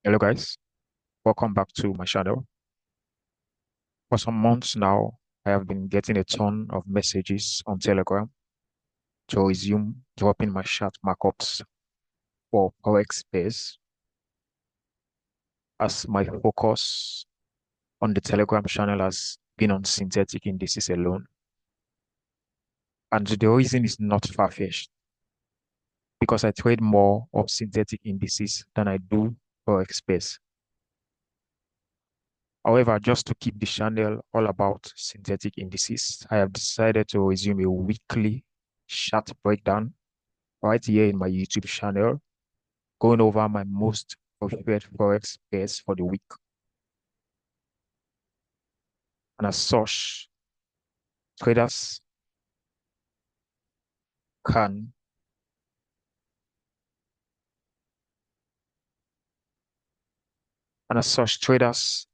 Hello guys, welcome back to my channel. For some months now, I have been getting a ton of messages on Telegram to resume dropping my chart markups for Forex Pairs as my focus on the Telegram channel has been on synthetic indices alone. And the reason is not far-fetched because I trade more of synthetic indices than I do Forex Pairs. However, just to keep the channel all about synthetic indices, I have decided to resume a weekly chart breakdown right here in my YouTube channel, going over my most preferred Forex pairs for the week. And as such, traders can and as such, traders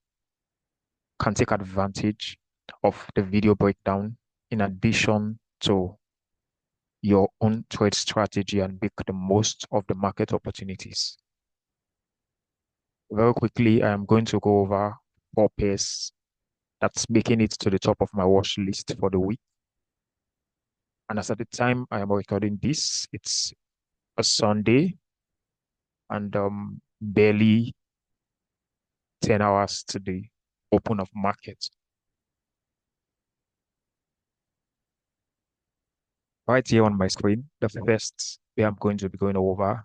can take advantage of the video breakdown in addition to your own trade strategy and make the most of the market opportunities. Very quickly, I am going to go over 4 pairs that's making it to the top of my watch list for the week. And as at the time I am recording this, it's a Sunday and barely 10 hours to the open of market. Right here on my screen, the first pair I'm going to be going over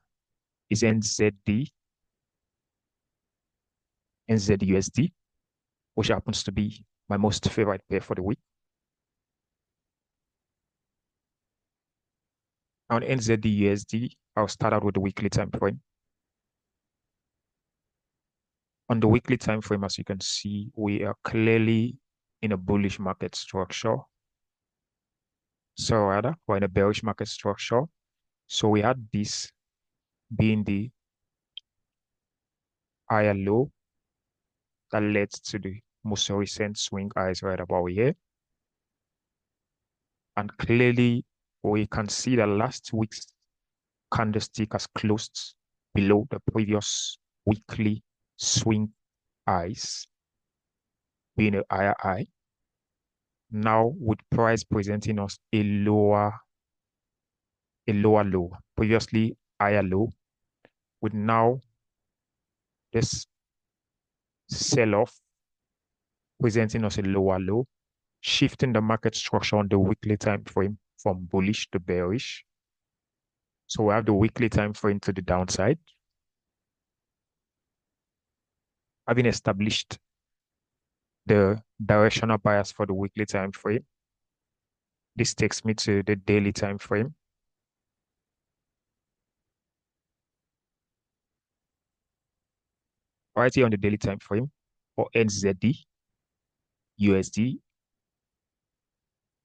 is NZDUSD, which happens to be my most favorite pair for the week. On NZDUSD, I'll start out with the weekly time frame. On the weekly time frame, as you can see, we are clearly in a bullish market structure. So rather, we're in a bearish market structure. So we had this being the higher low that led to the most recent swing highs right about here. And clearly, we can see that last week's candlestick has closed below the previous weekly swing highs, being a higher high. Now, with price presenting us a lower low, previously higher low, with now this sell-off presenting us a lower low, shifting the market structure on the weekly time frame from bullish to bearish. So we have the weekly time frame to the downside. Having established the directional bias for the weekly time frame, this takes me to the daily time frame. Right here on the daily time frame for NZD, USD,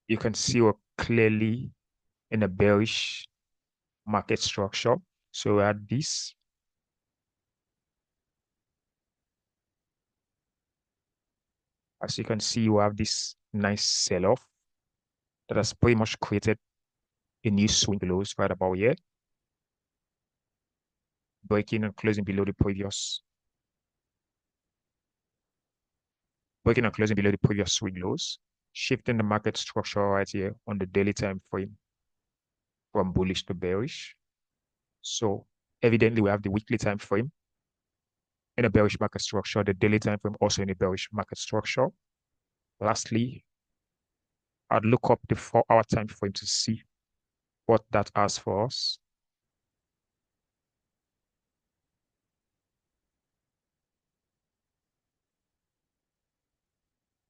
you can see we're clearly in a bearish market structure. So we had this. As you can see, we have this nice sell-off that has pretty much created a new swing lows right about here, breaking and closing below the previous swing lows, shifting the market structure right here on the daily time frame from bullish to bearish. So evidently we have the weekly time frame in a bearish market structure, the daily time frame also in a bearish market structure. Lastly, I'd look up the 4-hour time frame to see what that has for us.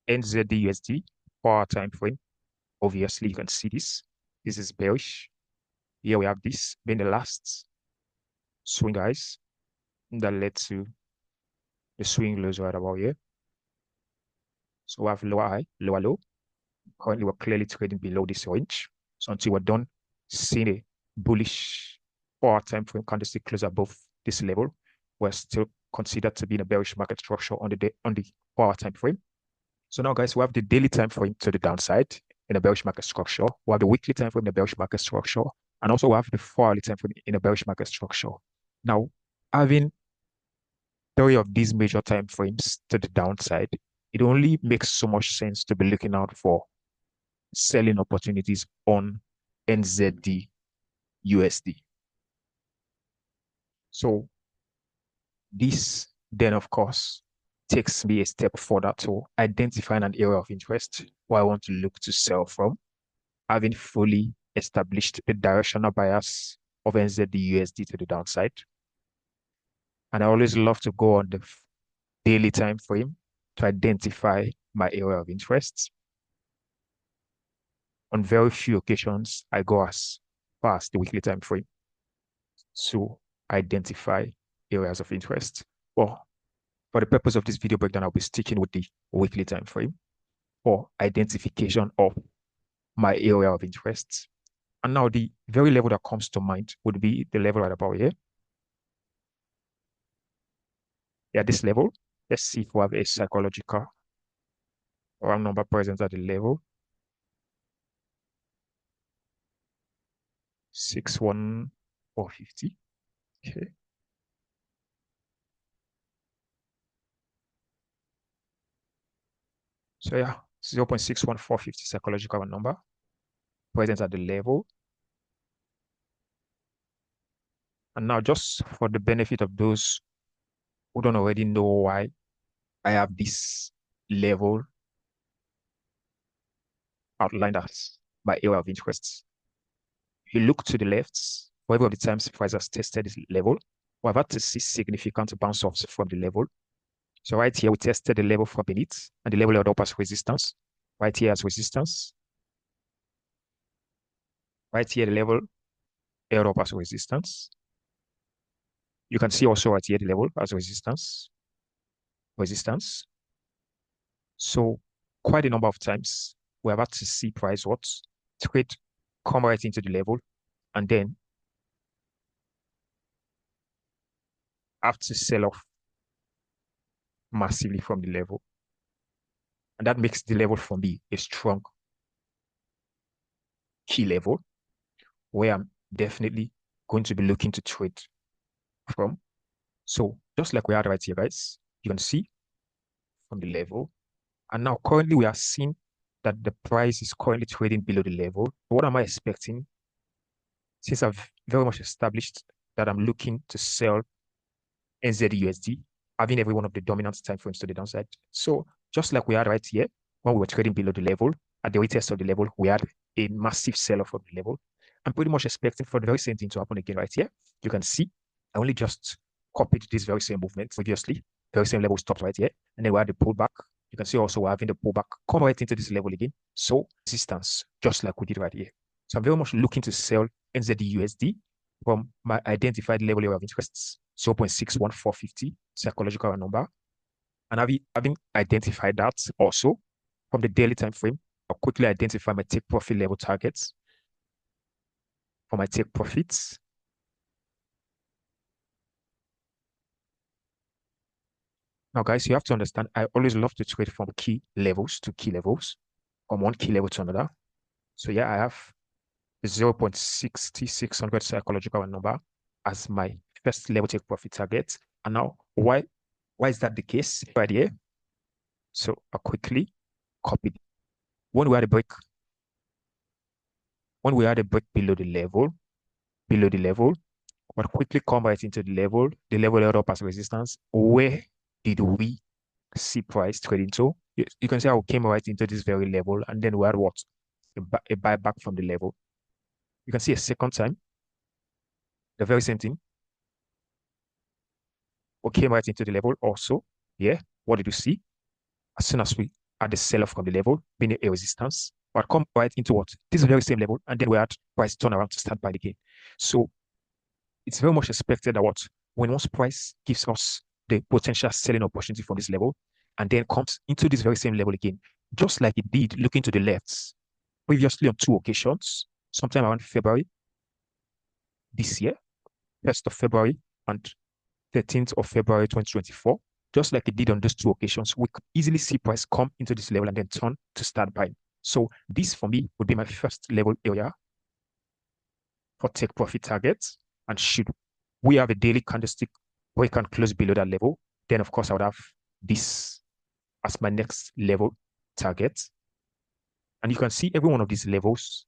NZDUSD 4-hour time frame. Obviously, you can see this. This is bearish. Here we have this being the last swing highs that led to the swing lows right about here. So we have lower high, lower low. Currently, we're clearly trading below this range. So until we're done seeing a bullish 4-hour time frame candlestick close above this level, we're still considered to be in a bearish market structure on the 4-hour time frame. So now, guys, we have the daily time frame to the downside in a bearish market structure. We have the weekly time frame in a bearish market structure, and also we have the 4-hourly time frame in a bearish market structure. Now, having three of these major time frames to the downside, it only makes so much sense to be looking out for selling opportunities on NZDUSD. So this then, of course, takes me a step further to identifying an area of interest where I want to look to sell from, having fully established the directional bias of NZDUSD to the downside. And I always love to go on the daily time frame to identify my area of interest. On very few occasions, I go as far as the weekly time frame to identify areas of interest. Well, for the purpose of this video breakdown, I'll be sticking with the weekly time frame for identification of my area of interest. And now the very level that comes to mind would be the level right about here. Yeah, this level. Let's see if we have a psychological round number present at the level. 61450. Okay. So yeah, 0.61450 psychological number present at the level. And now just for the benefit of those who don't already know why I have this level outlined as my area of interest. If you look to the left, for every of the times price has tested this level, we've had to see significant bounce offs from the level. So right here, we tested the level from beneath, and the level held up as resistance. Right here as resistance. Right here, the level held up as resistance. You can see also right here the level as resistance. Resistance. So quite a number of times, we're about to see price what? Trade come right into the level, and then have to sell off massively from the level. And that makes the level for me a strong key level where I'm definitely going to be looking to trade from. So just like we had right here, guys, you can see from the level. And now currently we are seeing that the price is currently trading below the level. What am I expecting? Since I've very much established that I'm looking to sell NZDUSD, having every one of the dominant time frames to the downside. So just like we had right here, when we were trading below the level, at the retest of the level, we had a massive sell-off of the level. I'm pretty much expecting for the very same thing to happen again right here. You can see I only just copied this very same movement previously. Very same level stopped right here. And then we had the pullback. You can see also we're having the pullback come right into this level again. So resistance, just like we did right here. So I'm very much looking to sell NZDUSD from my identified level area of interests, 0.61450 psychological number. And having identified that also from the daily time frame, I'll quickly identify my take profit level targets for my take profits. Now, guys, you have to understand, I always love to trade from key levels to key levels, from one key level to another. So yeah, I have the 0.6600 psychological number as my first level take profit target. And now, why is that the case right here? So I'll quickly copy. When we had a break below the level, but quickly come right into the level held up as resistance. Where did we see price trading to? You can see how we came right into this very level, and then we had what? A buyback from the level. You can see a second time, the very same thing. We came right into the level also. Yeah, what did you see? As soon as we had the sell-off from the level, being a resistance, but come right into what? This very same level, and then we had price turn around to start buying again. So it's very much expected that what? When once price gives us the potential selling opportunity from this level, and then comes into this very same level again, just like it did looking to the left previously on two occasions, sometime around February this year, 1st of February and 13th of February 2024, just like it did on those two occasions, we could easily see price come into this level and then turn to start buying. So this for me would be my first level area for take profit targets. And should we have a daily candlestick break and close below that level, Then, of course, I would have this as my next level target. And you can see every one of these levels,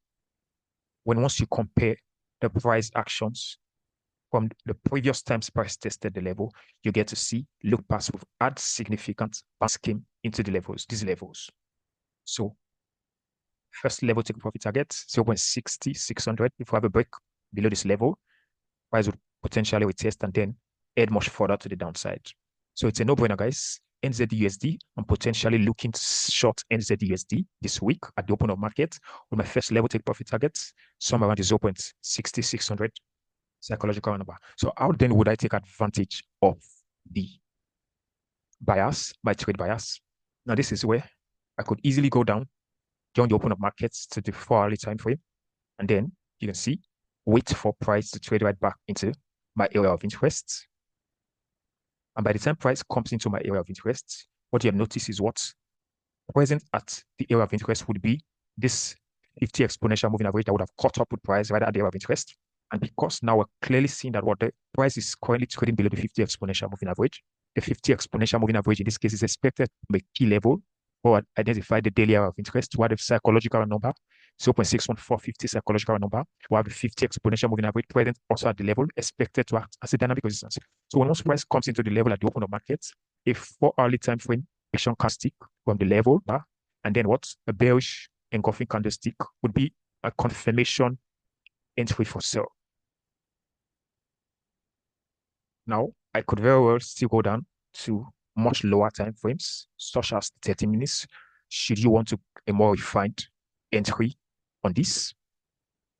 once you compare the price actions from the previous times price tested the level, you get to see, look past, we've had significant basking into the levels, these levels. So first level take profit target, 0.60600. If we have a break below this level, price would potentially retest and then head much further to the downside. So it's a no-brainer, guys. NZDUSD, I'm potentially looking to short NZDUSD this week at the open of market with my first level take profit targets, somewhere around the 0.6600 psychological number. So how then would I take advantage of the bias, my trade bias? Now this is where I could easily go down, join the open of markets to the 4-hourly time frame, and then you can see, wait for price to trade right back into my area of interest. And by the time price comes into my area of interest, what you have noticed is what present at the area of interest would be this 50 exponential moving average that would have caught up with price right at the area of interest. And because now we're clearly seeing that what the price is currently trading below the 50 exponential moving average, the 50 exponential moving average in this case is expected to be key level or identify the daily area of interest. We have the psychological number, 0.61450 psychological number. We have the 50 exponential moving average present also at the level expected to act as a dynamic resistance. So when price comes into the level at the open of markets, a 4-hourly time frame action candlestick from the level bar, and then what? A bearish engulfing candlestick would be a confirmation entry for sell. Now, I could very well still go down to much lower time frames, such as 30 minutes, should you want to a more refined entry on this.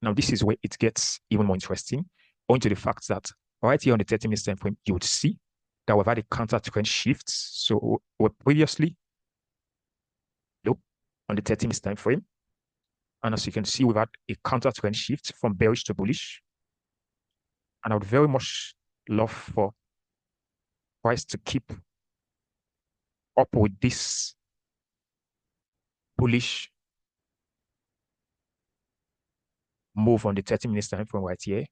Now, this is where it gets even more interesting, owing to the fact that right here on the 30 minutes time frame, you would see that we've had a counter trend shift. So we're previously low on the 30 minutes time frame. And as you can see, we've had a counter trend shift from bearish to bullish. And I would very much love for price to keep up with this bullish move on the 30 minutes time frame right here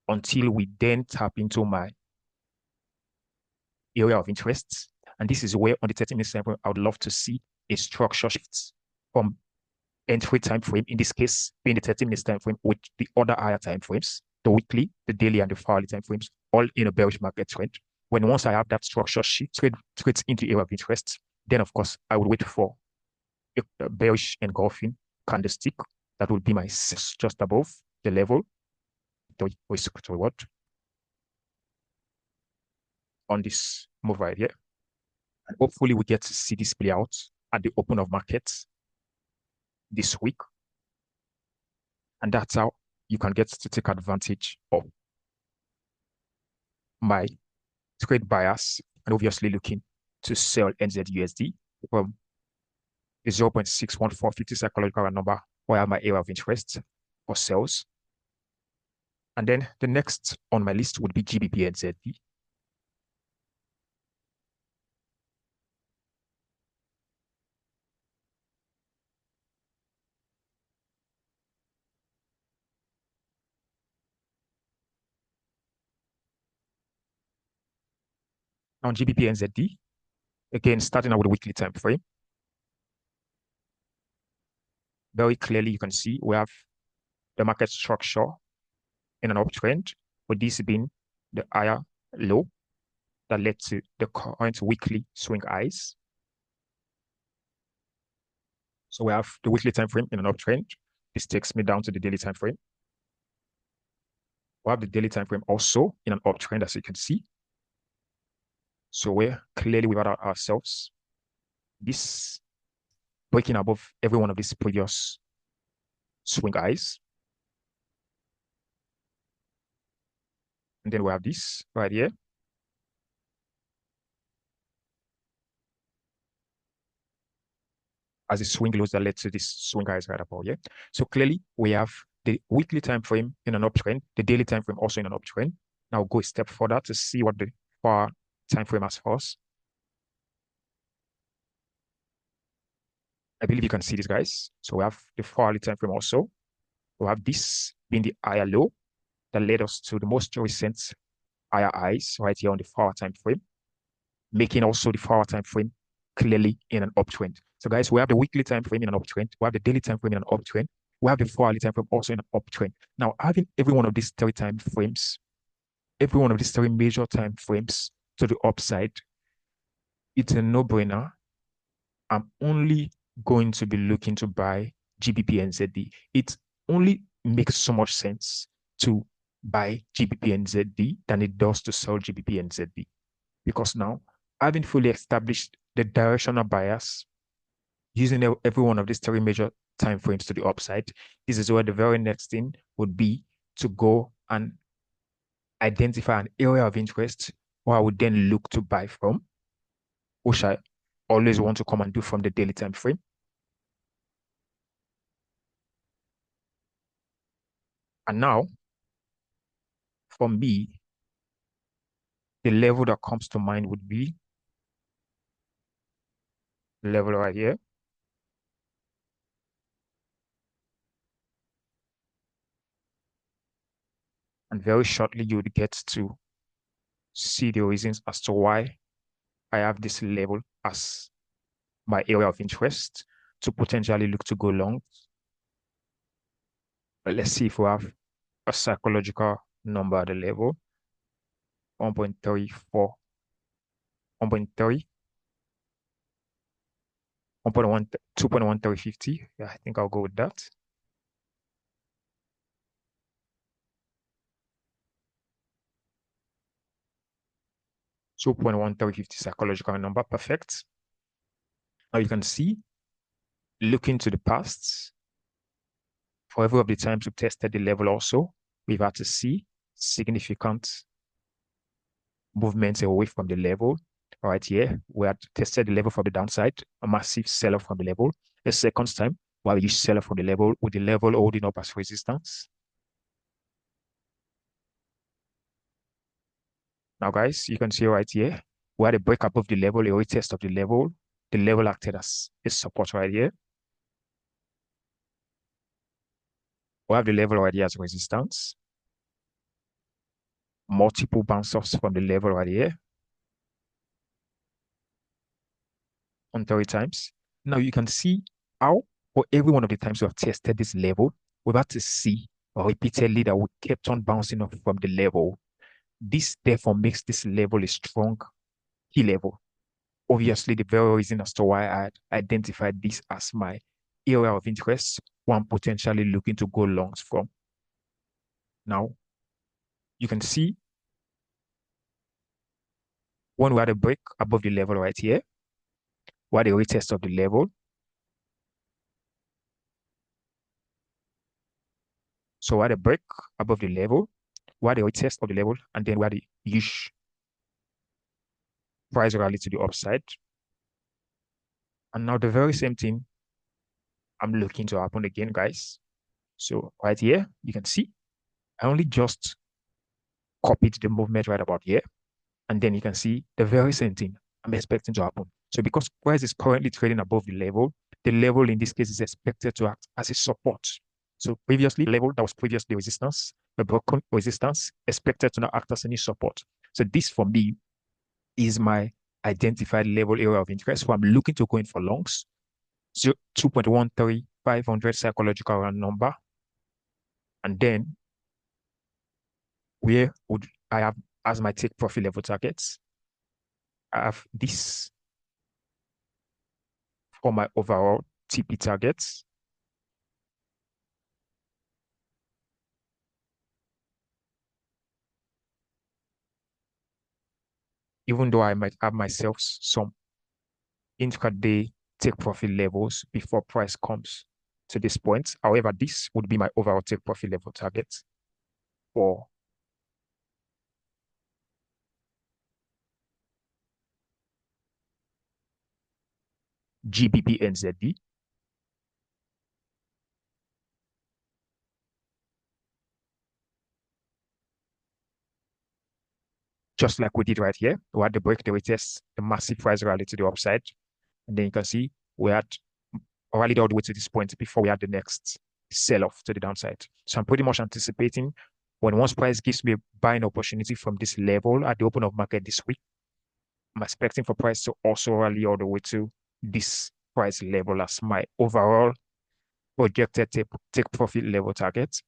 until we then tap into my area of interest. And this is where on the 30 minutes time frame, I would love to see a structure shift from entry time frame, in this case being the 30 minutes time frame, with the other higher time frames, the weekly, the daily, and the 4-hourly time frames, all in a bearish market trend. Once I have that structure shift trades into the area of interest, then of course I would wait for a bearish engulfing candlestick that will be my just above the level on this move right here. And hopefully we get to see this play out at the open of markets this week. And that's how you can get to take advantage of my trade bias, and obviously looking to sell NZUSD from the 0.61450 psychological number where I have my area of interest for sales. And then the next on my list would be GBPNZD. On GBPNZD, again, starting out with the weekly time frame, very clearly you can see we have the market structure in an uptrend, with this being the higher low that led to the current weekly swing highs. So we have the weekly time frame in an uptrend. This takes me down to the daily time frame. We have the daily time frame also in an uptrend, as you can see. So we're clearly without ourselves this breaking above every one of these previous swing highs. And then we have this right here. As a swing lows that led to this swing highs right above here. So clearly we have the weekly time frame in an uptrend, the daily time frame also in an uptrend. Now we'll go a step further to see what the far time frame has for us. I believe you can see this, guys. So we have the 4-hourly time frame also. We have this being the higher low that led us to the most recent higher highs right here on the 4-hour time frame. making also the 4-hour time frame clearly in an uptrend. So guys, we have the weekly time frame in an uptrend. We have the daily time frame in an uptrend. We have the 4-hourly time frame also in an uptrend. Now, having every one of these three time frames, every one of these three major time frames to the upside, it's a no-brainer. I'm only going to be looking to buy GBPNZD. It only makes so much sense to buy GBPNZD than it does to sell GBPNZD. Because now, having fully established the directional bias using every one of these three major time frames to the upside, this is where the very next thing would be to go and identify an area of interest where I would then look to buy from, which I always want to come and do from the daily time frame. And now, for me, the level that comes to mind would be the level right here. And very shortly, you would get to see the reasons as to why I have this level as my area of interest to potentially look to go long. But let's see if we have a psychological number at the level. 1.34, 1.3, 1.1, 2.1350. Yeah, I think I'll go with that. So 0.1350 psychological number, perfect. Now you can see, looking to the past, for every of the times we've tested the level also, we've had to see significant movements away from the level. Right here, we had tested the level from the downside, a massive sell-off from the level. The second time, while you sell off from the level, with the level holding up as resistance. Now, guys, you can see right here, we had a break above the level, a retest of the level. The level acted as a support right here. We have the level right here as resistance. Multiple bounce-offs from the level right here. On 30 times. Now you can see how for every one of the times we have tested this level, we've had to see repeatedly that we kept on bouncing off from the level. This therefore makes this level a strong key level. Obviously, the very reason as to why I identified this as my area of interest, one potentially looking to go longs from. Now, you can see when we had a break above the level right here, we had a retest of the level. So we had a break above the level, we had a retest of the level, and then we had a huge price rally to the upside. And now the very same thing I'm looking to happen again, guys. So right here, you can see I only just copied the movement right about here. And then you can see the very same thing I'm expecting to happen. So because price is currently trading above the level in this case is expected to act as a support. So previously, level that was previously resistance, the broken resistance, expected to now act as a new support. So this for me is my identified level area of interest. So I'm looking to go in for longs. 2.13500 psychological round number. And then where would I have as my take profit level targets? I have this for my overall TP targets. Even though I might have myself some intraday take profit levels before price comes to this point. However, this would be my overall take profit level target for GBPNZD. Just like we did right here, we had the break, the retest, the massive price rally to the upside. And then you can see we had rallied all the way to this point before we had the next sell-off to the downside. So I'm pretty much anticipating when once price gives me a buying opportunity from this level at the open of market this week, I'm expecting for price to also rally all the way to this price level as my overall projected take profit level target.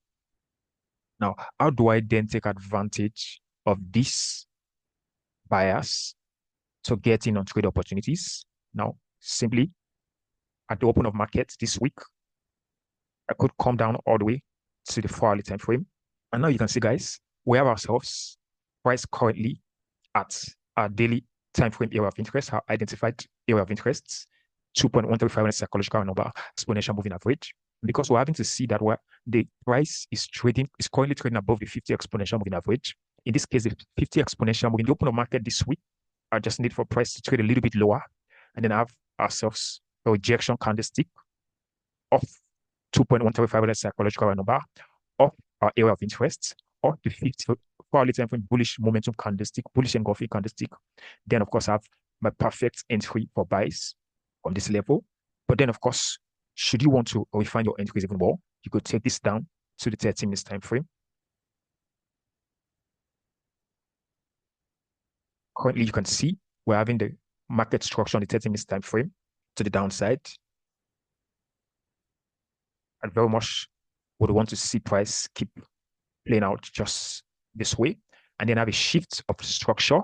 Now, how do I then take advantage of this bias to get in on trade opportunities? Now, simply at the open of market this week, I could come down all the way to the 4-hourly time frame. And now you can see, guys, we have ourselves price currently at our daily time frame area of interest, our identified area of interest, 2.135 psychological number, exponential moving average. Because we're having to see that the price is currently trading above the 50 exponential moving average. In this case, the 50 exponential moving, the open of market this week, I just need for price to trade a little bit lower, and then have ourselves a rejection candlestick of 2.135 psychological number of our area of interest, or the 50 4-hourly time frame bullish momentum candlestick, bullish engulfing candlestick. Then, of course, I have my perfect entry for buys on this level. But then, of course, should you want to refine your entries even more, you could take this down to the 30 minutes time frame. Currently, you can see we're having the market structure on the 30 minutes time frame to the downside. And very much would want to see price keep playing out just this way, and then have a shift of structure,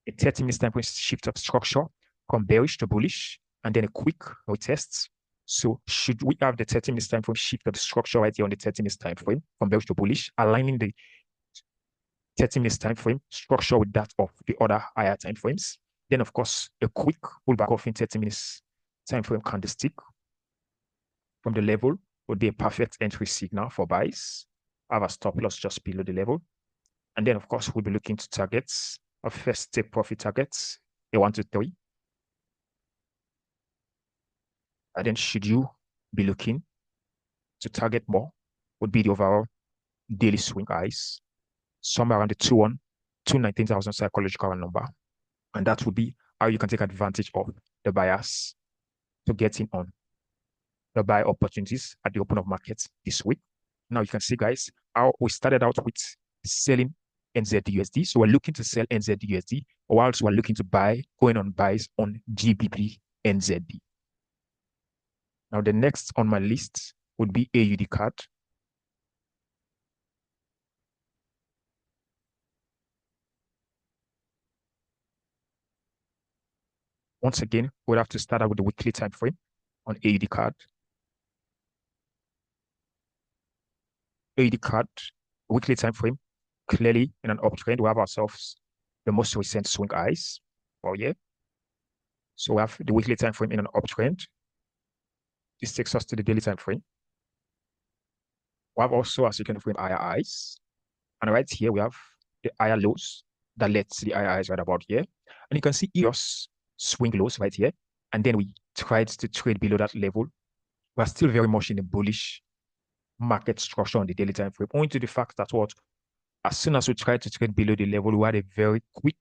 a 30 minutes time frame shift of structure from bearish to bullish, and then a quick retest. So should we have the 30 minutes time frame shift of the structure right here on the 30 minutes time frame from bearish to bullish, aligning the 30 minutes time frame structure with that of the other higher time frames, then of course a quick pullback off in 30 minutes time frame candlestick from the level would be a perfect entry signal for buys. I have a stop loss just below the level. And then, of course, we'll be looking to targets of first take profit targets, a 1 to 3. And then, should you be looking to target more, would be the overall daily swing highs, somewhere around the 219,000 psychological number. And that would be how you can take advantage of the bias to get in on the buy opportunities at the open of markets this week. Now you can see, guys, how we started out with selling NZDUSD. So we're looking to sell NZDUSD, whilst we're looking to buy, going on buys on GBPNZD. Now the next on my list would be AUDCAD. Once again, we'll have to start out with the weekly time frame on AUDCAD. AUDCAD, weekly time frame, clearly in an uptrend. We have ourselves the most recent swing highs for here. So we have the weekly time frame in an uptrend. This takes us to the daily time frame. We have also, as you can frame, higher highs. And right here, we have the higher lows that led to the higher highs right about here. And you can see EOS swing lows right here. And then we tried to trade below that level. We're still very much in a bullish market structure on the daily time frame, owing to the fact that as soon as we tried to trade below the level, we had a very quick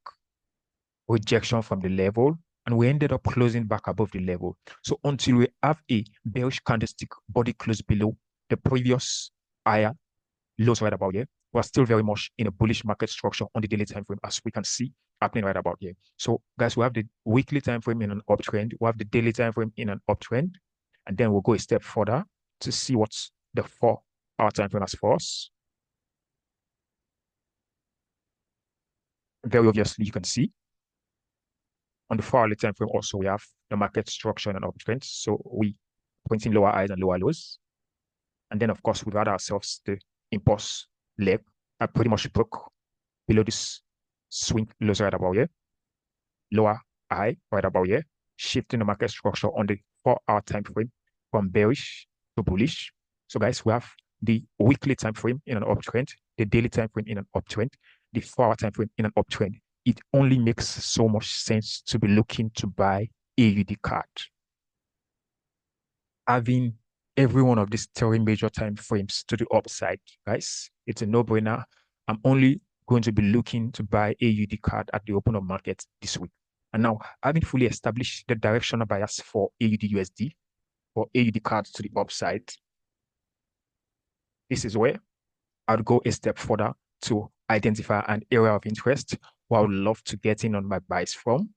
rejection from the level, and we ended up closing back above the level. So until we have a bearish candlestick body close below the previous higher lows right about here, we're still very much in a bullish market structure on the daily time frame, as we can see happening right about here. So guys, we have the weekly time frame in an uptrend, we have the daily time frame in an uptrend, and then we'll go a step further to see what's the 4-hour time frame as for us. Very obviously, you can see on the 4-hourly time frame also we have the market structure in an uptrend. So we pointing lower highs and lower lows. And then of course we've had ourselves the impulse leg that pretty much broke below this swing lows right about here. Lower high right about here, shifting the market structure on the 4-hour time frame from bearish to bullish. So guys, we have the weekly time frame in an uptrend, the daily time frame in an uptrend, the 4-hour time frame in an uptrend. It only makes so much sense to be looking to buy AUDCAD. Having every one of these 3 major time frames to the upside, guys, it's a no-brainer. I'm only going to be looking to buy AUDCAD at the open of market this week. And now, having fully established the directional bias for AUDUSD, for AUDCAD to the upside, this is where I'd go a step further to identify an area of interest where I would love to get in on my buys from.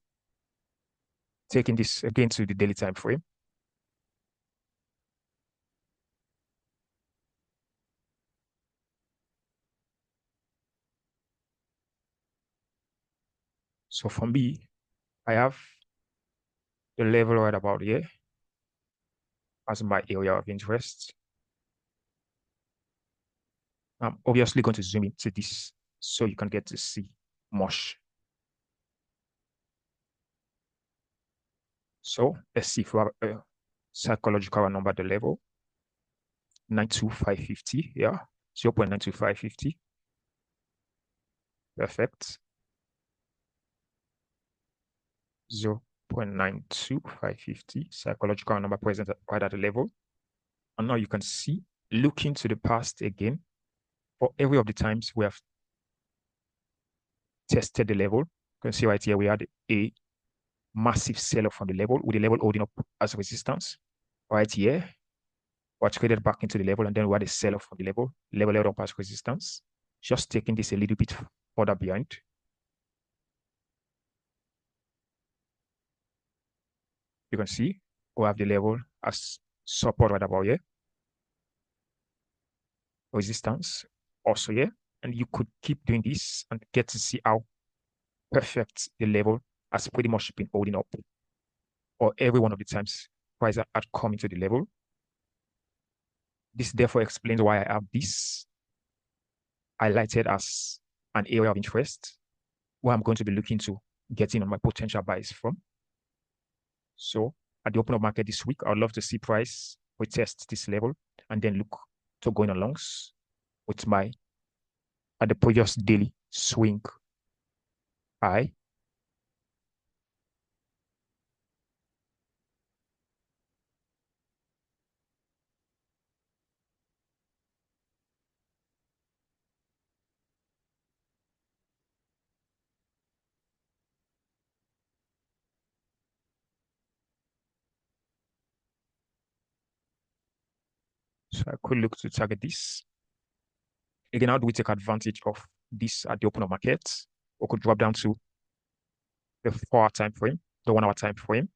taking this again to the daily time frame. So for me, I have the level right about here as my area of interest. I'm obviously going to zoom into this so you can get to see much. So let's see if we have a psychological number at the level 92550. Yeah, 0.92550. Perfect. 0.92550 psychological number present right at the level. And now you can see, looking to the past again, for every of the times we have tested the level, you can see right here we had a massive sell-off from the level, with the level holding up as resistance. Right here, we traded back into the level, and then we had a sell-off from the level held up as resistance. Just taking this a little bit further behind. You can see we have the level as support right about here. Resistance also here. And you could keep doing this and get to see how perfect the level has pretty much been holding up. Or every one of the times price had come into the level. This therefore explains why I have this highlighted as an area of interest where I'm going to be looking to get in on my potential buys from. So at the open of market this week, I'd love to see price retest this level and then look to going alongs with my at the previous daily swing high. So I could look to target this. Again, how do we take advantage of this at the open of market? We could drop down to the 4-hour time frame, the 1-hour time frame,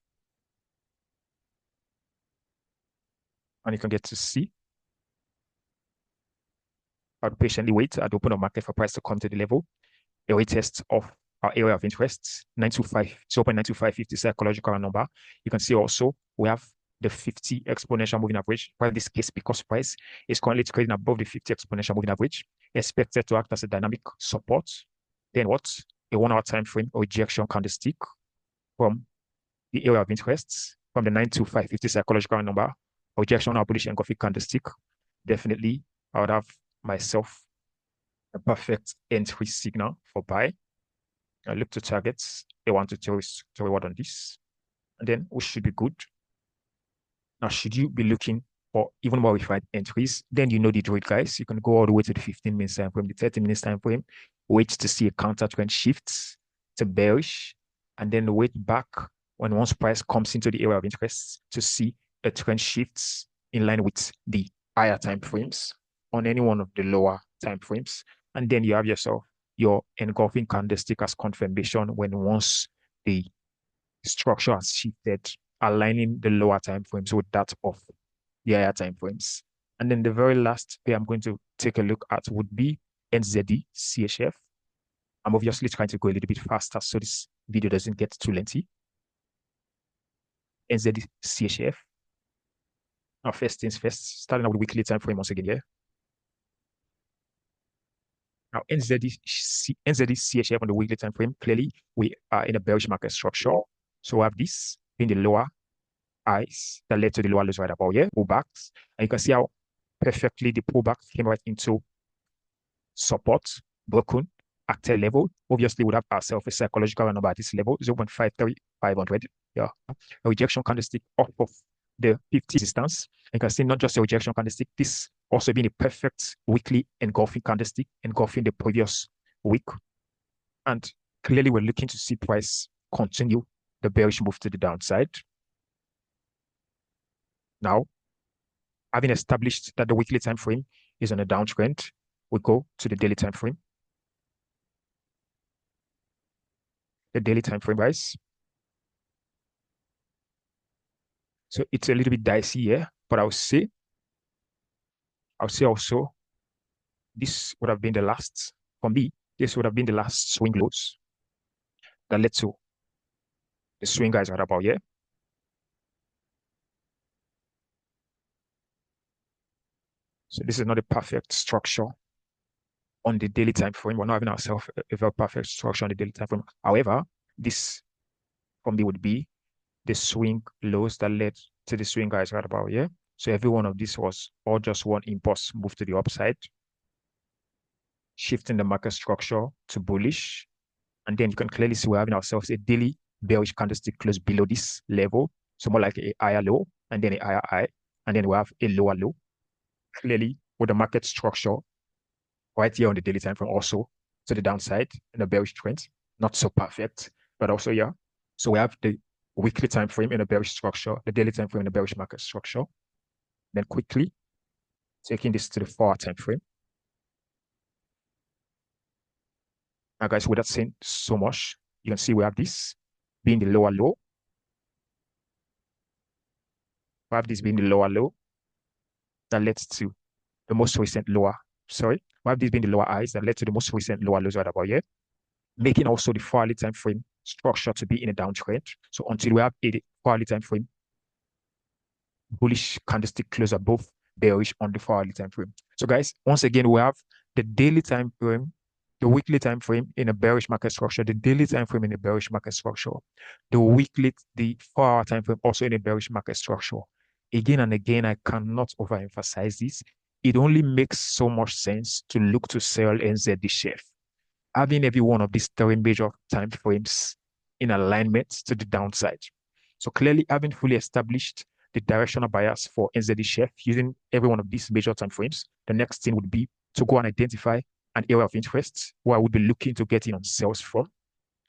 and you can get to see. I'll patiently wait at the open of market for price to come to the level. A retest of our area of interest, 0.92550 psychological number. You can see also we have the 50 exponential moving average. In this case, because price is currently trading above the 50 exponential moving average, expected to act as a dynamic support. Then what? A 1-hour time frame rejection candlestick from the area of interest, from the 92550 psychological number, rejection on our bullish engulfing candlestick. Definitely, I would have myself a perfect entry signal for buy. I look to targets. They want to reward on this. And then we should be good. Now, should you be looking for even more refined entries, then you know the drill, guys. You can go all the way to the 15 minutes time frame, the 30 minutes time frame, wait to see a counter trend shift to bearish, and then wait back when once price comes into the area of interest to see a trend shifts in line with the higher time frames on any one of the lower time frames. And then you have yourself your engulfing candlestick as confirmation when once the structure has shifted, aligning the lower time frames with that of the higher time frames. And then the very last pair I'm going to take a look at would be NZDCHF. I'm obviously trying to go a little bit faster so this video doesn't get too lengthy. NZDCHF. Now, first things first, starting out with weekly time frame once again here. Now, NZDCHF on the weekly time frame, clearly we are in a bearish market structure. So we have this in the lower highs that led to the lower lows right about here, pullbacks. And you can see how perfectly the pullback came right into support, broken, active level. Obviously, we would have ourselves a psychological number at this level, 0.53500. Yeah. A rejection candlestick off of the 50 resistance. You can see not just a rejection candlestick, this also being a perfect weekly engulfing candlestick, engulfing the previous week. And clearly, we're looking to see price continue the bearish move to the downside. Now, having established that the weekly time frame is on a downtrend, we go to the daily time frame. The daily time frame, guys. So it's a little bit dicey here, but I'll say also this would have been the last, for me, this would have been the last swing lows that led to the swing guys right about here. So this is not a perfect structure on the daily time frame. We're not having ourselves a very perfect structure on the daily time frame. However, this for me would be the swing lows that led to the swing guys right about here. So every one of these was all just one impulse move to the upside, shifting the market structure to bullish. And then you can clearly see we're having ourselves a daily bearish candlestick close below this level. So more like a higher low and then a higher high. And then we have a lower low. Clearly, with the market structure right here on the daily time frame also to the downside in a bearish trend. Not so perfect, but also, yeah. So we have the weekly time frame in a bearish structure, the daily time frame in a bearish market structure. Then quickly taking this to the 4-hour time frame. Now, guys, without saying so much, you can see we have this being the lower low. We have this being the lower low that leads to the most recent lower. Sorry, we have this being the lower highs that led to the most recent lower lows right about here, making also the 4-hourly time frame structure to be in a downtrend. So until we have a 4-hourly time frame bullish candlestick close above bearish on the 4-hourly time frame. So guys, once again, we have the daily time frame, the weekly time frame in a bearish market structure, the daily time frame in a bearish market structure, the 4-hour time frame also in a bearish market structure. Again and again, I cannot overemphasize this. It only makes so much sense to look to sell NZDCHF. Having every one of these 3 major time frames in alignment to the downside. So clearly, having fully established the directional bias for NZDCHF using every one of these major time frames, the next thing would be to go and identify an area of interest where I would be looking to get in on sales from.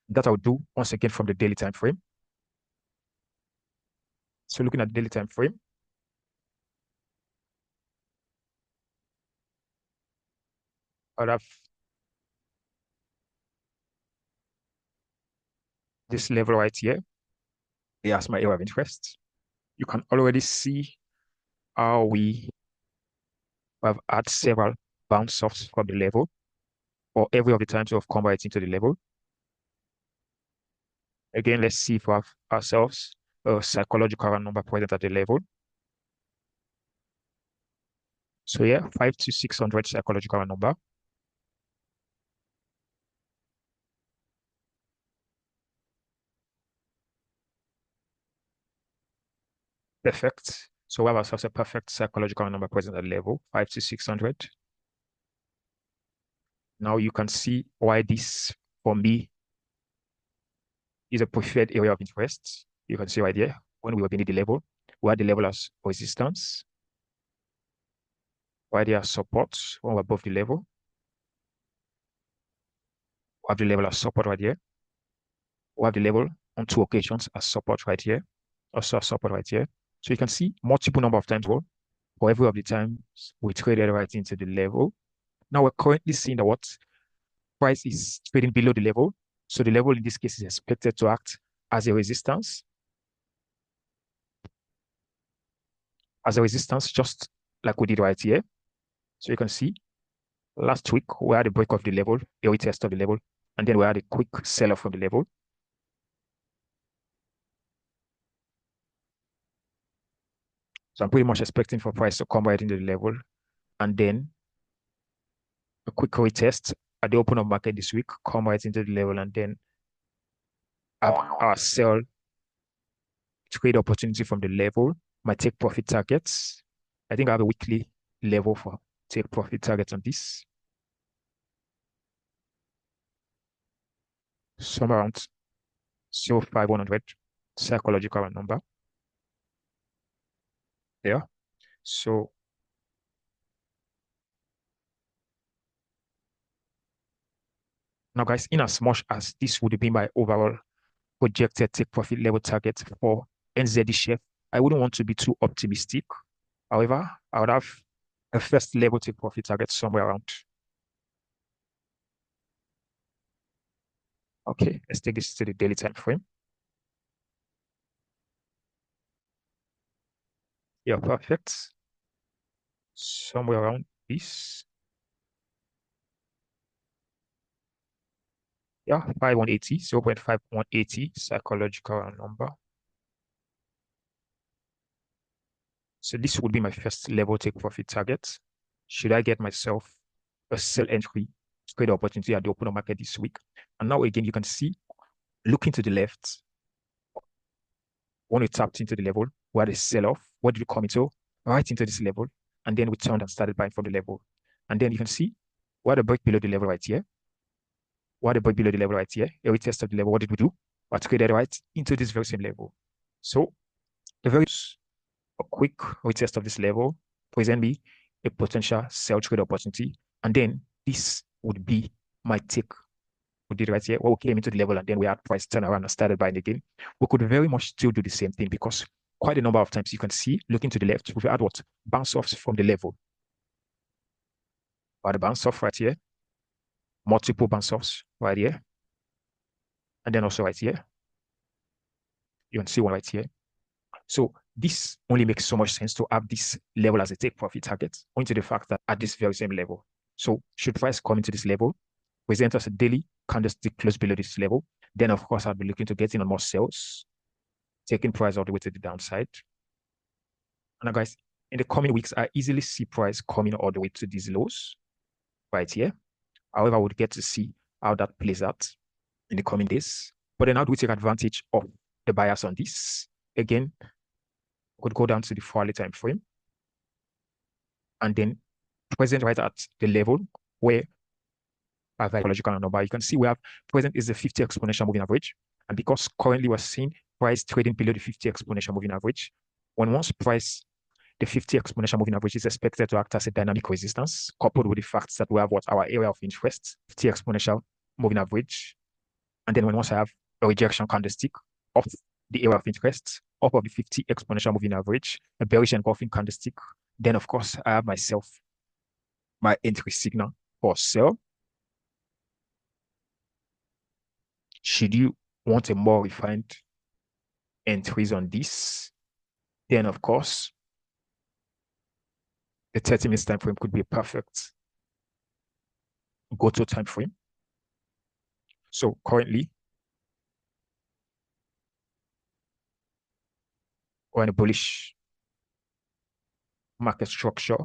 That I would do once again from the daily time frame. So looking at the daily time frame, I'd have this level right here. Here's my area of interest. You can already see how we have had several bounce offs from the level, or every of the times we've come right into the level. Again, let's see if we have ourselves a psychological number present at the level. So yeah, 52600 psychological number. Perfect. So we have ourselves a perfect psychological number present at the level, 52600. Now you can see why this, for me, is a preferred area of interest. You can see right here, when we were beneath the level, we had the level as resistance, right here as support when we're above the level. We have the level as support right here. We have the level on 2 occasions as support right here, also as support right here. So you can see multiple number of times well, for every of the times we traded right into the level. Now we're currently seeing that what price is trading below the level. So the level in this case is expected to act as a resistance. Just like we did right here. So you can see last week we had a break of the level, a retest of the level, and then we had a quick sell-off from the level. So I'm pretty much expecting for price to come right into the level and then a quick retest at the open of market this week, come right into the level, and then have our sell trade opportunity from the level, my take profit targets. I think I have a weekly level for take profit targets on this. Somewhere around 05100 psychological number. Yeah. So now, guys, in as much as this would be my overall projected take profit level target for NZDCHF, I wouldn't want to be too optimistic. However, I would have a first level take profit target somewhere around. Okay, let's take this to the daily time frame. Yeah, perfect. Somewhere around this. Yeah, 5180, 0.5180 psychological number. So this would be my first level take profit target. Should I get myself a sell entry to create the opportunity at the open market this week? And now again, you can see, looking to the left, when we tapped into the level, we had a sell-off. What did we come into? Right into this level. And then we turned and started buying from the level. And then you can see, we had a break below the level right here. We had a break below the level right here. A retest of the level. What did we do? We traded right into this very same level. So a quick retest of this level present me a potential sell trade opportunity. And then this would be my take. We did right here. Well, we came into the level and then we had price turn around and started buying again. We could very much still do the same thing because quite a number of times you can see, looking to the left, we've had what? Bounce offs from the level. Or the bounce off right here. Multiple bounce offs right here. And then also right here. You can see one right here. So this only makes so much sense to have this level as a take profit target, owing to the fact that at this very same level. So should price come into this level, present us a daily candlestick close below this level, then of course I'll be looking to get in on more sales, taking price all the way to the downside. And now guys, in the coming weeks, I easily see price coming all the way to these lows right here. However, I would get to see how that plays out in the coming days. But then how do we take advantage of the bias on this? Again, could go down to the 4-hourly time frame and then present right at the level where our psychological number. You can see we have present is the 50 exponential moving average. And because currently we're seeing price trading below the 50 exponential moving average, once price, the 50 exponential moving average is expected to act as a dynamic resistance, coupled with the fact that we have what our area of interest, 50 exponential moving average. And then once I have a rejection candlestick of the area of interest, up of the 50 exponential moving average, a bearish engulfing candlestick, then of course I have myself my entry signal for sell. Should you want a more refined entries on this, then of course the 30 minutes time frame could be a perfect go-to time frame. So currently we're in a bullish market structure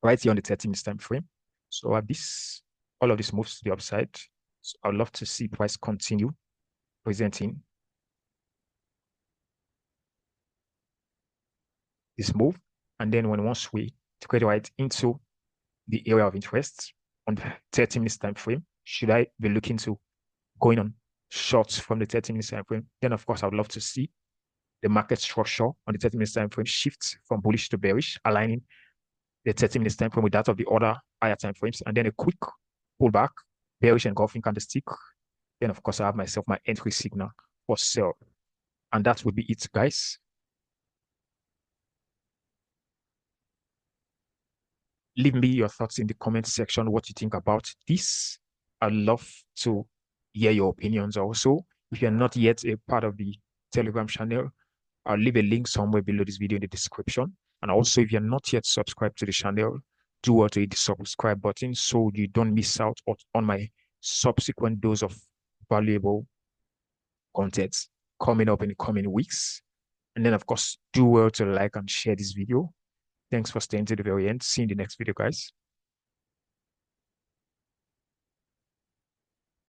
right here on the 30 minutes time frame. So this, all of this moves to the upside. So I'd love to see price continue presenting this move. And then once we trade right into the area of interest on the 30 minutes time frame, should I be looking to going on shorts from the 30 minutes time frame? Then of course I would love to see the market structure on the 30 minutes time frame shift from bullish to bearish, aligning the 30 minutes time frame with that of the other higher time frames, and then a quick pullback, bearish engulfing candlestick. Then of course I have myself my entry signal for sell. And that would be it, guys. Leave me your thoughts in the comment section, what you think about this. I'd love to hear your opinions also. If you're not yet a part of the Telegram channel, I'll leave a link somewhere below this video in the description. And also, if you're not yet subscribed to the channel, do also hit the subscribe button so you don't miss out on my subsequent dose of valuable content coming up in the coming weeks. And then, of course, do well to like and share this video. Thanks for staying to the very end. See you in the next video, guys.